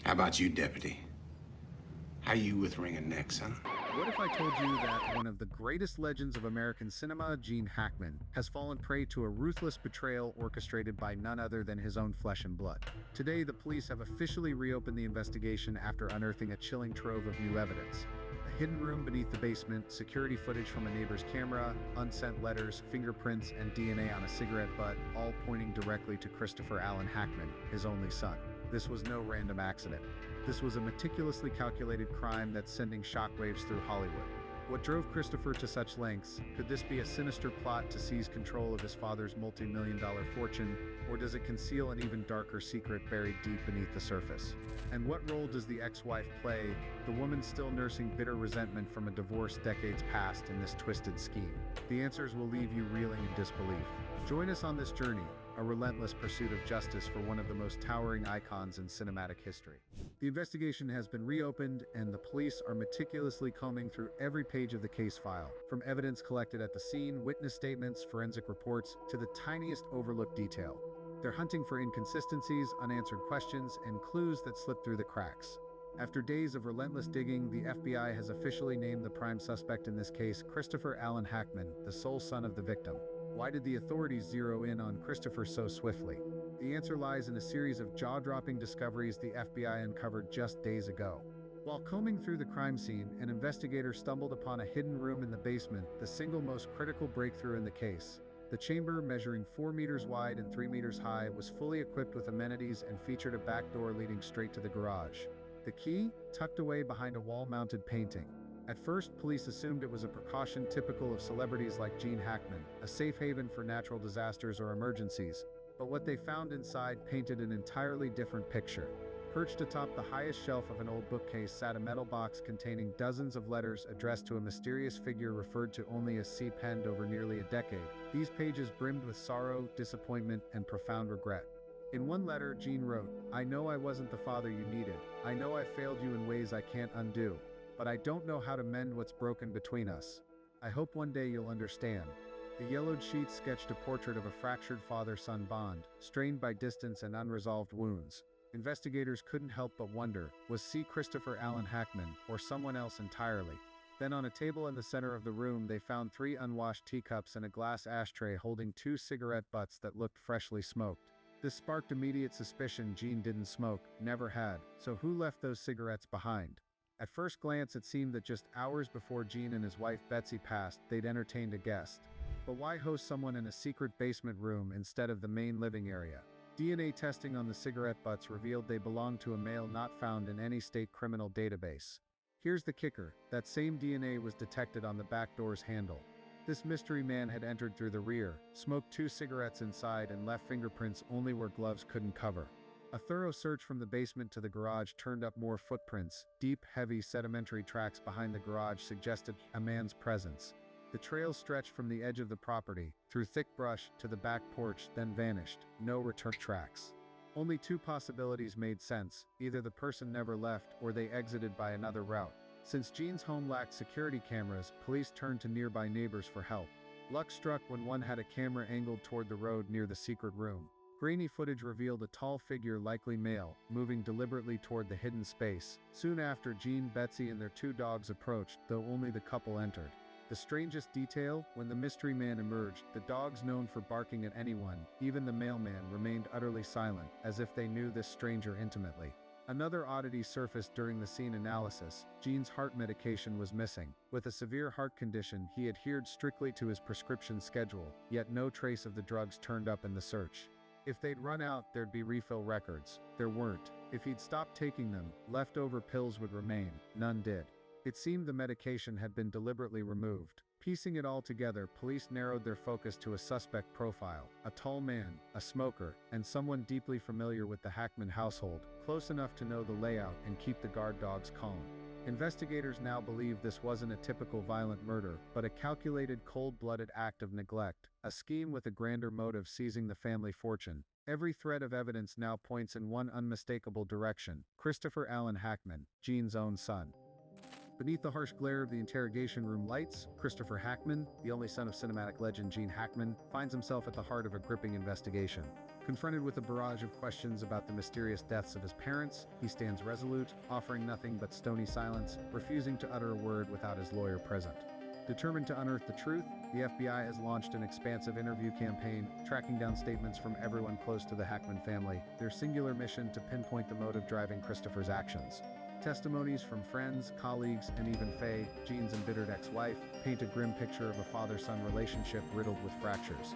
How about you, Deputy? How you with wringing necks, huh? What if I told you that one of the greatest legends of American cinema, Gene Hackman, has fallen prey to a ruthless betrayal orchestrated by none other than his own flesh and blood? Today, the police have officially reopened the investigation after unearthing a chilling trove of new evidence. A hidden room beneath the basement, security footage from a neighbor's camera, unsent letters, fingerprints, and DNA on a cigarette butt, all pointing directly to Christopher Allen Hackman, his only son. This was no random accident. This was a meticulously calculated crime that's sending shockwaves through Hollywood. What drove Christopher to such lengths? Could this be a sinister plot to seize control of his father's multi-million-dollar fortune, or does it conceal an even darker secret buried deep beneath the surface? And what role does the ex-wife play, the woman still nursing bitter resentment from a divorce decades past in this twisted scheme? The answers will leave you reeling in disbelief. Join us on this journey, a relentless pursuit of justice for one of the most towering icons in cinematic history. The investigation has been reopened, and the police are meticulously combing through every page of the case file, from evidence collected at the scene, witness statements, forensic reports, to the tiniest overlooked detail. They're hunting for inconsistencies, unanswered questions, and clues that slip through the cracks. After days of relentless digging, the FBI has officially named the prime suspect in this case, Christopher Allen Hackman, the sole son of the victim. Why did the authorities zero in on Christopher so swiftly? The answer lies in a series of jaw-dropping discoveries the FBI uncovered just days ago. While combing through the crime scene, an investigator stumbled upon a hidden room in the basement, the single most critical breakthrough in the case. The chamber, measuring 4 meters wide and 3 meters high, was fully equipped with amenities and featured a back door leading straight to the garage. The key, tucked away behind a wall-mounted painting. At first, police assumed it was a precaution typical of celebrities like Gene Hackman, a safe haven for natural disasters or emergencies. But what they found inside painted an entirely different picture. Perched atop the highest shelf of an old bookcase sat a metal box containing dozens of letters addressed to a mysterious figure referred to only as C, penned over nearly a decade. These pages brimmed with sorrow, disappointment, and profound regret. In one letter, Gene wrote, "I know I wasn't the father you needed. I know I failed you in ways I can't undo. But I don't know how to mend what's broken between us. I hope one day you'll understand." The yellowed sheet sketched a portrait of a fractured father-son bond, strained by distance and unresolved wounds. Investigators couldn't help but wonder, was C Christopher Allen Hackman, or someone else entirely? Then on a table in the center of the room, they found 3 unwashed teacups and a glass ashtray holding 2 cigarette butts that looked freshly smoked. This sparked immediate suspicion. Gene didn't smoke, never had, so who left those cigarettes behind? At first glance, it seemed that just hours before Gene and his wife Betsy passed, they'd entertained a guest. But why host someone in a secret basement room instead of the main living area? DNA testing on the cigarette butts revealed they belonged to a male not found in any state criminal database. Here's the kicker, that same DNA was detected on the back door's handle. This mystery man had entered through the rear, smoked 2 cigarettes inside, and left fingerprints only where gloves couldn't cover. A thorough search from the basement to the garage turned up more footprints. Deep, heavy, sedimentary tracks behind the garage suggested a man's presence. The trail stretched from the edge of the property, through thick brush, to the back porch, then vanished. No return tracks. Only 2 possibilities made sense. Either the person never left, or they exited by another route. Since Gene's home lacked security cameras, police turned to nearby neighbors for help. Luck struck when one had a camera angled toward the road near the secret room. Grainy footage revealed a tall figure, likely male, moving deliberately toward the hidden space. Soon after, Gene, Betsy, and their 2 dogs approached, though only the couple entered. The strangest detail, when the mystery man emerged, the dogs, known for barking at anyone, even the mailman, remained utterly silent, as if they knew this stranger intimately. Another oddity surfaced during the scene analysis. Gene's heart medication was missing. With a severe heart condition, he adhered strictly to his prescription schedule, yet no trace of the drugs turned up in the search. If they'd run out, there'd be refill records. There weren't. If he'd stopped taking them, leftover pills would remain. None did. It seemed the medication had been deliberately removed. Piecing it all together, police narrowed their focus to a suspect profile: a tall man, a smoker, and someone deeply familiar with the Hackman household, close enough to know the layout and keep the guard dogs calm. Investigators now believe this wasn't a typical violent murder, but a calculated, cold-blooded act of neglect, a scheme with a grander motive: seizing the family fortune. Every thread of evidence now points in one unmistakable direction: Christopher Allen Hackman, Gene's own son. Beneath the harsh glare of the interrogation room lights, Christopher Hackman, the only son of cinematic legend Gene Hackman, finds himself at the heart of a gripping investigation. Confronted with a barrage of questions about the mysterious deaths of his parents, he stands resolute, offering nothing but stony silence, refusing to utter a word without his lawyer present. Determined to unearth the truth, the FBI has launched an expansive interview campaign, tracking down statements from everyone close to the Hackman family, their singular mission to pinpoint the motive driving Christopher's actions. Testimonies from friends, colleagues, and even Faye, Jean's embittered ex-wife, paint a grim picture of a father-son relationship riddled with fractures.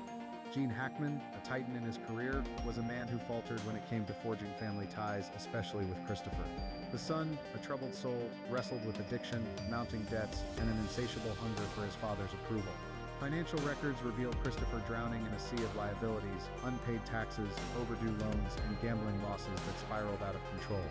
Gene Hackman, a titan in his career, was a man who faltered when it came to forging family ties, especially with Christopher. The son, a troubled soul, wrestled with addiction, mounting debts, and an insatiable hunger for his father's approval. Financial records reveal Christopher drowning in a sea of liabilities, unpaid taxes, overdue loans, and gambling losses that spiraled out of control.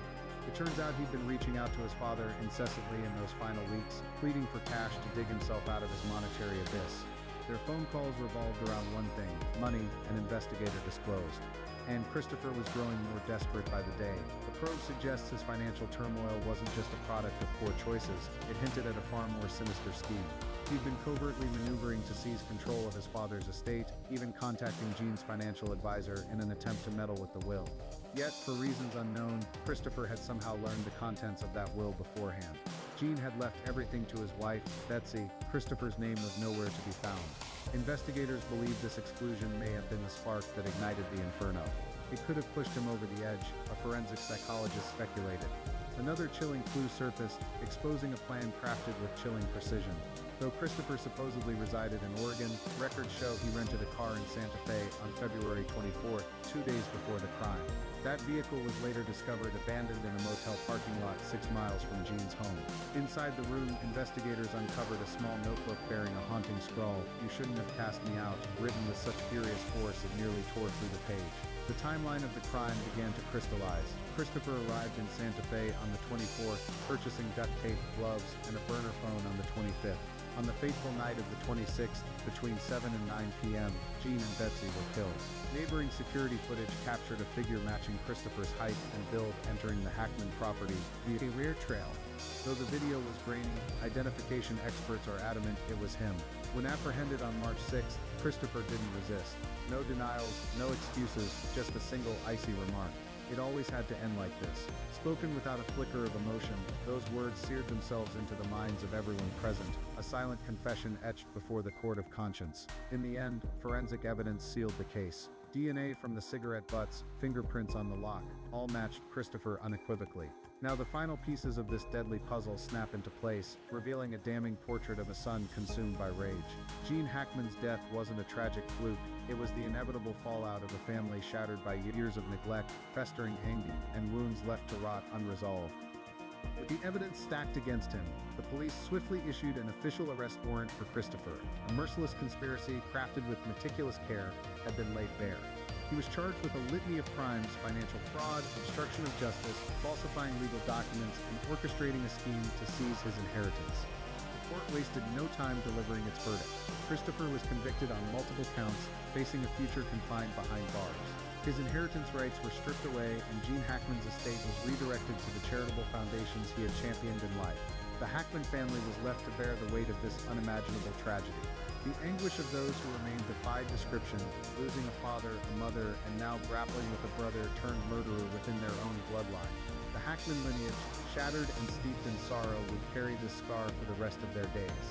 It turns out he'd been reaching out to his father incessantly in those final weeks, pleading for cash to dig himself out of his monetary abyss. Their phone calls revolved around one thing: money, an investigator disclosed. And Christopher was growing more desperate by the day. The probe suggests his financial turmoil wasn't just a product of poor choices, it hinted at a far more sinister scheme. He'd been covertly maneuvering to seize control of his father's estate, even contacting Gene's financial advisor in an attempt to meddle with the will. Yet, for reasons unknown, Christopher had somehow learned the contents of that will beforehand. Gene had left everything to his wife, Betsy. Christopher's name was nowhere to be found. Investigators believe this exclusion may have been the spark that ignited the inferno. It could have pushed him over the edge, a forensic psychologist speculated. Another chilling clue surfaced, exposing a plan crafted with chilling precision. Though Christopher supposedly resided in Oregon, records show he rented a car in Santa Fe on February 24th, 2 days before the crime. That vehicle was later discovered abandoned in a motel parking lot 6 miles from Gene's home. Inside the room, investigators uncovered a small notebook bearing a haunting scrawl, "You shouldn't have cast me out," written with such furious force it nearly tore through the page. The timeline of the crime began to crystallize. Christopher arrived in Santa Fe on the 24th, purchasing duct tape, gloves, and a burner phone on the 25th. On the fateful night of the 26th, between 7 and 9 p.m., Gene and Betsy were killed. Neighboring security footage captured a figure matching Christopher's height and build entering the Hackman property via a rear trail. Though the video was grainy, identification experts are adamant it was him. When apprehended on March 6th, Christopher didn't resist. No denials, no excuses, just a single icy remark. It always had to end like this. Spoken without a flicker of emotion, those words seared themselves into the minds of everyone present, a silent confession etched before the court of conscience. In the end, forensic evidence sealed the case. DNA from the cigarette butts, fingerprints on the lock, all matched Christopher unequivocally. Now the final pieces of this deadly puzzle snap into place, revealing a damning portrait of a son consumed by rage. Gene Hackman's death wasn't a tragic fluke, it was the inevitable fallout of a family shattered by years of neglect, festering anger, and wounds left to rot unresolved. With the evidence stacked against him, the police swiftly issued an official arrest warrant for Christopher. A merciless conspiracy crafted with meticulous care had been laid bare. He was charged with a litany of crimes: financial fraud, obstruction of justice, falsifying legal documents, and orchestrating a scheme to seize his inheritance. The court wasted no time delivering its verdict. Christopher was convicted on multiple counts, facing a future confined behind bars. His inheritance rights were stripped away, and Gene Hackman's estate was redirected to the charitable foundations he had championed in life. The Hackman family was left to bear the weight of this unimaginable tragedy. The anguish of those who remained defied description, losing a father, a mother, and now grappling with a brother turned murderer within their own bloodline. The Hackman lineage, shattered and steeped in sorrow, would carry this scar for the rest of their days.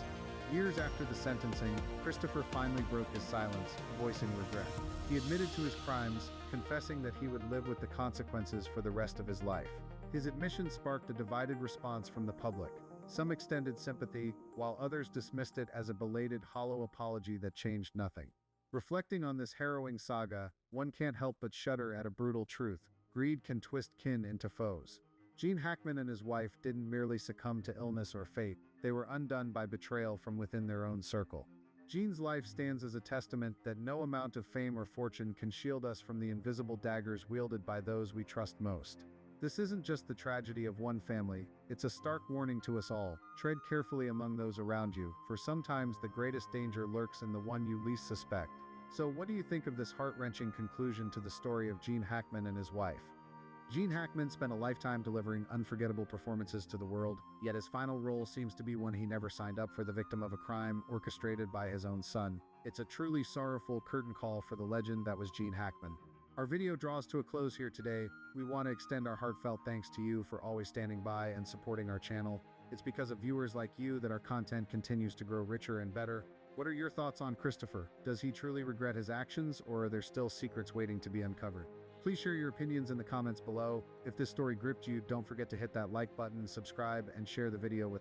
Years after the sentencing, Christopher finally broke his silence, voicing regret. He admitted to his crimes, confessing that he would live with the consequences for the rest of his life. His admission sparked a divided response from the public. Some extended sympathy, while others dismissed it as a belated, hollow apology that changed nothing. Reflecting on this harrowing saga, one can't help but shudder at a brutal truth: greed can twist kin into foes. Gene Hackman and his wife didn't merely succumb to illness or fate, they were undone by betrayal from within their own circle. Gene's life stands as a testament that no amount of fame or fortune can shield us from the invisible daggers wielded by those we trust most. This isn't just the tragedy of one family, it's a stark warning to us all. Tread carefully among those around you, for sometimes the greatest danger lurks in the one you least suspect. So what do you think of this heart-wrenching conclusion to the story of Gene Hackman and his wife? Gene Hackman spent a lifetime delivering unforgettable performances to the world, yet his final role seems to be one he never signed up for: the victim of a crime orchestrated by his own son. It's a truly sorrowful curtain call for the legend that was Gene Hackman. Our video draws to a close here today. We want to extend our heartfelt thanks to you for always standing by and supporting our channel. It's because of viewers like you that our content continues to grow richer and better. What are your thoughts on Christopher? Does he truly regret his actions, or are there still secrets waiting to be uncovered? Please share your opinions in the comments below. If this story gripped you, don't forget to hit that like button, subscribe, and share the video with others.